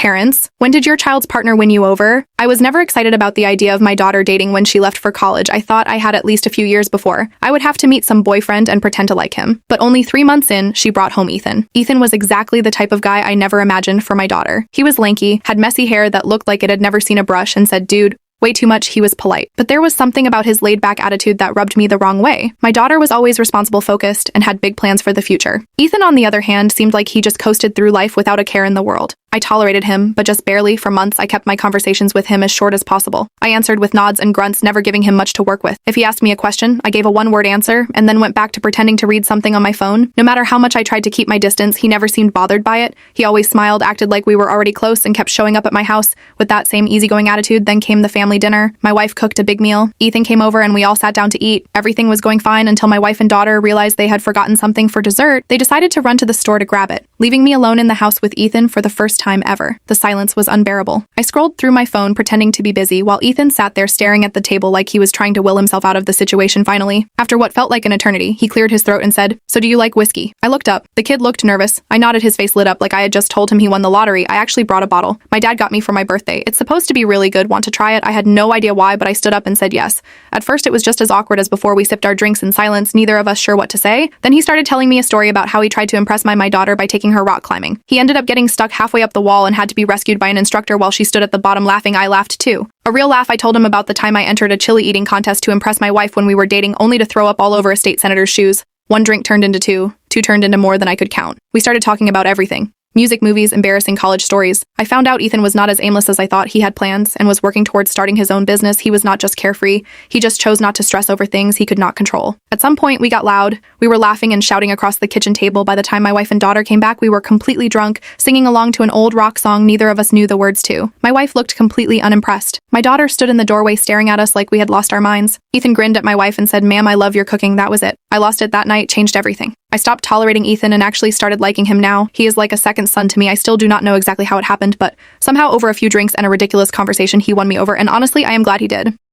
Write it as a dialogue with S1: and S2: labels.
S1: Parents, when did your child's partner win you over? I was never excited about the idea of my daughter dating when she left for college. I thought I had at least a few years before. I would have to meet some boyfriend and pretend to like him. But only 3 months in, she brought home Ethan. Ethan was exactly the type of guy I never imagined for my daughter. He was lanky, had messy hair that looked like it had never seen a brush, and said, "Dude, way too much." He was polite. But there was something about his laid-back attitude that rubbed me the wrong way. My daughter was always responsible, focused, and had big plans for the future. Ethan, on the other hand, seemed like he just coasted through life without a care in the world. I tolerated him, but just barely. For months, I kept my conversations with him as short as possible. I answered with nods and grunts, never giving him much to work with. If he asked me a question, I gave a one-word answer, and then went back to pretending to read something on my phone. No matter how much I tried to keep my distance, he never seemed bothered by it. He always smiled, acted like we were already close, and kept showing up at my house with that same easygoing attitude. Then came the family dinner. My wife cooked a big meal. Ethan came over and we all sat down to eat. Everything was going fine until my wife and daughter realized they had forgotten something for dessert. They decided to run to the store to grab it, leaving me alone in the house with Ethan for the first time ever. The silence was unbearable. I scrolled through my phone pretending to be busy while Ethan sat there staring at the table like he was trying to will himself out of the situation. Finally, after what felt like an eternity, he cleared his throat and said, "So do you like whiskey?" I looked up. The kid looked nervous. I nodded, his face lit up like I had just told him he won the lottery. I actually brought a bottle. My dad got me for my birthday. It's supposed to be really good. Want to try it? I had no idea why, but I stood up and said yes. At first it was just as awkward as before. We sipped our drinks in silence, neither of us sure what to say. Then he started telling me a story about how he tried to impress my daughter by taking her rock climbing. He ended up getting stuck halfway up the wall and had to be rescued by an instructor while she stood at the bottom laughing. I laughed too. A real laugh. I told him about the time I entered a chili eating contest to impress my wife when we were dating, only to throw up all over a state senator's shoes. One drink turned into two turned into more than I could count. We started talking about everything. Music, movies, embarrassing college stories. I found out Ethan was not as aimless as I thought. He had plans and was working towards starting his own business. He was not just carefree. He just chose not to stress over things he could not control. At some point, we got loud. We were laughing and shouting across the kitchen table. By the time my wife and daughter came back, we were completely drunk, singing along to an old rock song neither of us knew the words to. My wife looked completely unimpressed. My daughter stood in the doorway staring at us like we had lost our minds. Ethan grinned at my wife and said, "Ma'am, I love your cooking." That was it. I lost it that night, changed everything. I stopped tolerating Ethan and actually started liking him now. He is like a second son to me. I still do not know exactly how it happened, but somehow over a few drinks and a ridiculous conversation, he won me over, and honestly, I am glad he did.